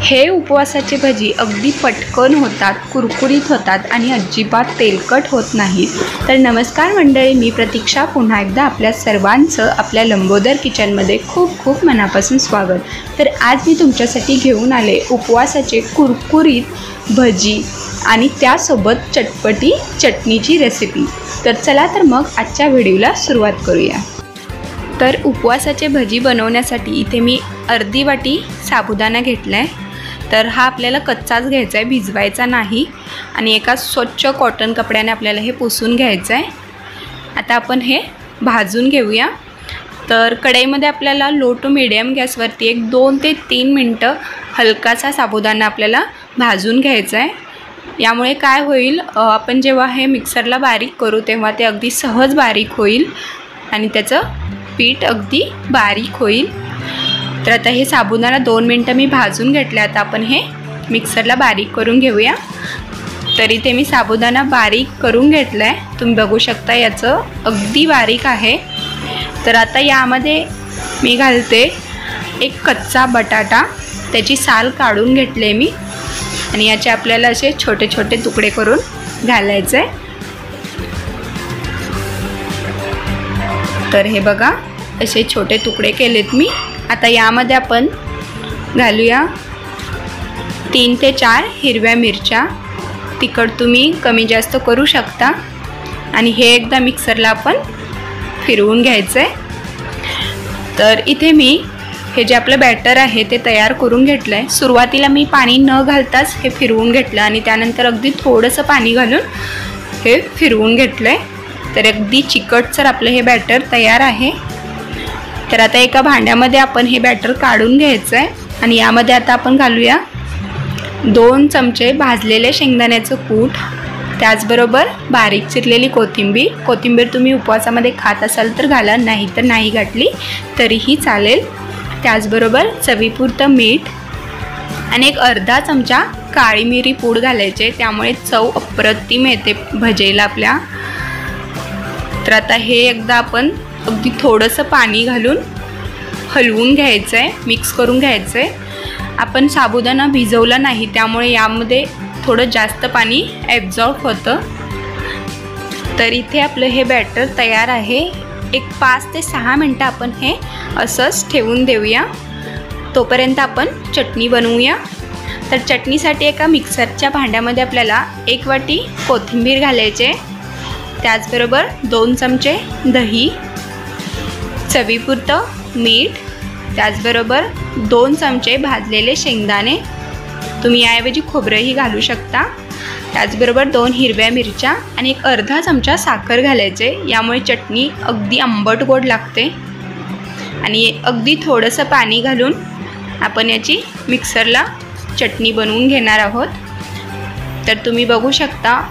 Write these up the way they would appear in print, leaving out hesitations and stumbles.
हे उपवासाचे भजी अगदी पटकन होतात, कुरकुरीत होतात आणि अजिबात तेलकट होत नाहीत। तर नमस्कार मंडळी, मी प्रतीक्षा पुन्हा एकदा आपल्या सर्वांचं आपल्या लंबोदर किचनमध्ये खूप खूप मनापासून स्वागत। तर आज मी तुमच्यासाठी घेऊन आले उपवासाचे कुरकुरीत भजी आणि त्यासोबत चटपटी चटणीची रेसिपी। तर चला तर मग आजच्या व्हिडिओला सुरुवात करूया। तर उपवासाचे भजी बनवण्यासाठी इथे मी अर्धी वाटी साबुदाणा घेतलाय। तर हा आपल्याला कच्चाच घ्यायचा आहे, भिजवायचा नाही आणि एका स्वच्छ कॉटन कपड्याने आपल्याला हे पुसून घ्यायचं आहे। आता आपण हे भाजून घेऊया। तर कढईमध्ये आपल्याला लो टू मीडियम गॅसवरती एक 2 ते 3 मिनटं हलकासा साबुदाणा आपल्याला भाजून घ्यायचा आहे। यामुळे काय होईल, आपण जेव्हा हे मिक्सरला बारीक करू तेव्हा ते अगदी सहज बारीक होईल आणि त्याचं पीठ अगदी बारीक होईल। तर आता हे साबुदाणा 2 मिनटं मी भाजून घेतले। आता आपण हे मिक्सरला बारीक करून घेऊया। तर इथे मी साबुदाणा बारीक करून घेतला आहे, तुम्ही बघू शकता याचं अगदी बारीक आहे। तर आता यामध्ये मी घालते एक कच्चा बटाटा, त्याची साल काढून घेतले मी आणि याचे आपल्याला असे छोटे छोटे तुकडे करून घालायचे। तर हे बघा असे छोटे तुकडे केलेत मी। आता यामध्ये आपण घालूया 3 ते 4 हिरव्या मिरच्या। तिखट तुम्ही कमी जास्त करू शकता आणि हे एकदा मिक्सरला आपण फिरवून घ्यायचं आहे। तर इथे मी हे जे आपलं बॅटर आहे ते तयार करून घेतलं आहे। सुरुवातीला मी पाणी न घालताच हे फिरवून घेतलं आणि त्यानंतर अगदी थोडंसं पाणी घालून हे फिरवून घेतलं आहे। तर अगदी चिकटसर आपलं हे बॅटर तयार आहे। तर आता एका भांड्यामध्ये आपण हे बॅटर काढून घ्यायचं आहे आणि यामध्ये आता आपण घालूया 2 चमचे भाजलेले शेंगदाण्याचं कूट, त्याचबरोबर बारीक चिरलेली कोथिंबीर। कोथिंबीर तुम्ही उपवासामध्ये खात असाल तर घाला, नाही तर नाही घातली तरीही चालेल। त्याचबरोबर चवीपुरतं मीठ आणि एक अर्धा चमचा काळी मिरी पूड घालायचे, त्यामुळे चव अप्रतिम येते भजीला आपल्या। तर आता हे एकदा आपण अगदी थोडंसं पाणी घालून हलवून घ्यायचं आहे, मिक्स करून घ्यायचं आहे। आपण साबुदाणा भिजवला नाही त्यामुळे यामध्ये थोडं जास्त पाणी ॲब्झॉर्ब होतं। तर इथे आपलं हे बॅटर तयार आहे। एक 5 ते 6 मिनटं आपण हे असंच ठेवून देऊया, तोपर्यंत आपण चटणी बनवूया। तर चटणीसाठी एका मिक्सरच्या भांड्यामध्ये आपल्याला 1 वाटी कोथिंबीर घालायचे, त्याचबरोबर 2 चमचे दही, चवीपुरतं मीठ, त्याचबरोबर 2 चमचे भाजलेले शेंगदाणे, तुम्ही याऐवजी खोबरंही घालू शकता, त्याचबरोबर 2 हिरव्या मिरच्या आणि एक अर्धा चमचा साखर घालायचे। यामुळे चटणी अगदी आंबट गोड लागते आणि अगदी थोडंसं पाणी घालून आपण याची मिक्सरला चटणी बनवून घेणार आहोत। तर तुम्ही बघू शकता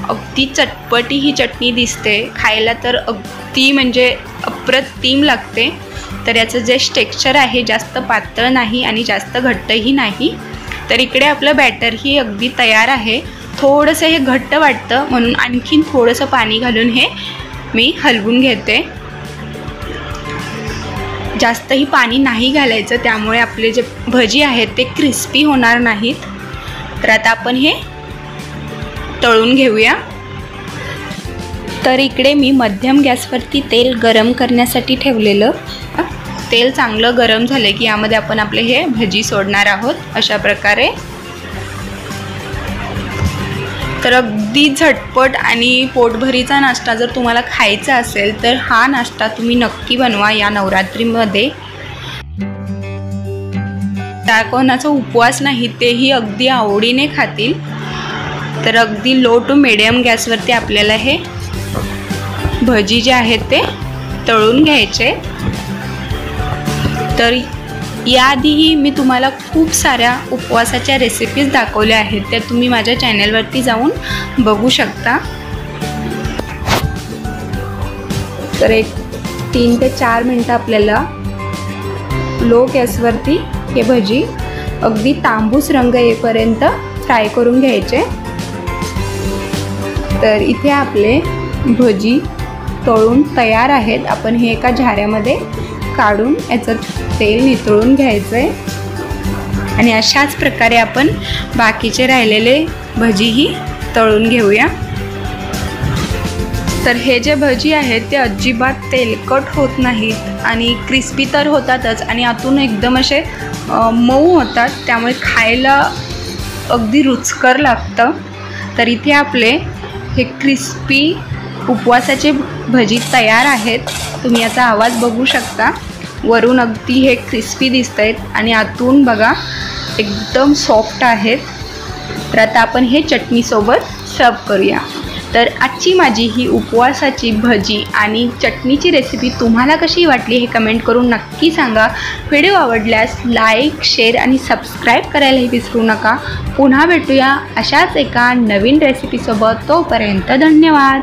अगदी चटपटी ही चटणी दिसते, खायला तर अगदी म्हणजे अप्रतिम लागते। तर याचं जे टेक्स्चर आहे जास्त पातळ नाही आणि जास्त घट्टही नाही। तर इकडे आपलं बॅटरही अगदी तयार आहे। थोडंसं हे घट्ट वाटतं म्हणून आणखीन थोडंसं पाणी घालून हे मी हलवून घेते। जास्तही पाणी नाही घालायचं, त्यामुळे आपले जे भजी आहेत ते क्रिस्पी होणार नाहीत। तर आता आपण हे तळून घेऊया। तर इकडे मी मध्यम गॅसवरती तेल गरम करण्यासाठी ठेवलेलं। तेल चांगलं गरम झाले की यामध्ये आपण आपले हे भजी सोडणार आहोत अशा प्रकारे। तर अगदी झटपट आणि पोटभरीचा नाश्ता जर तुम्हाला खायचा असेल तर हा नाश्ता तुम्ही नक्की बनवा या नवरात्रीमध्ये। त्या कोणाचा उपवास नाही तेही अगदी आवडीने खातील। तर अगदी लो टू मीडियम गॅसवरती आपल्याला हे भजी जे आहेत ते तळून घ्यायचे। तर याआधीही मी तुम्हाला खूप साऱ्या उपवासाच्या रेसिपीज दाखवल्या आहेत, त्या तुम्ही माझ्या चॅनलवरती जाऊन बघू शकता। तर एक 3 ते 4 मिनटं आपल्याला लो गॅसवरती हे भजी अगदी तांबूस रंग येईपर्यंत फ्राय करून घ्यायचे। तर इथे आपले भजी तळून तयार आहेत। आपण हे एका झाऱ्यामध्ये काढून याचं तेल नितळून घ्यायचं आहे। आणि अशाच प्रकारे आपण बाकीचे राहिलेले भजीही तळून घेऊया। तर हे जे भजी आहेत ते अजिबात तेलकट होत नाहीत आणि क्रिस्पी तर होतातच आणि आतून एकदम असे मऊ होतात, त्यामुळे खायला अगदी रुचकर लागतं। तर इथे आपले हे क्रिस्पी उपवासाचे भजी तयार आहेत। तुम्ही याचा आवाज बघू शकता, वरून अगदी हे क्रिस्पी दिसत आहेत आणि आतून बघा एकदम सॉफ्ट आहेत। तर आता आपण हे चटणीसोबत सर्व करूया। तर आजची माझी ही उपवासाची भजी आणि चटणीची रेसिपी तुम्हाला कशी वाटली हे कमेंट करून नक्की सांगा। व्हिडिओ आवडल्यास लाईक, शेअर आणि सबस्क्राईब करायलाही विसरू नका। पुन्हा भेटूया अशाच एका नवीन रेसिपीसोबत, तोपर्यंत धन्यवाद।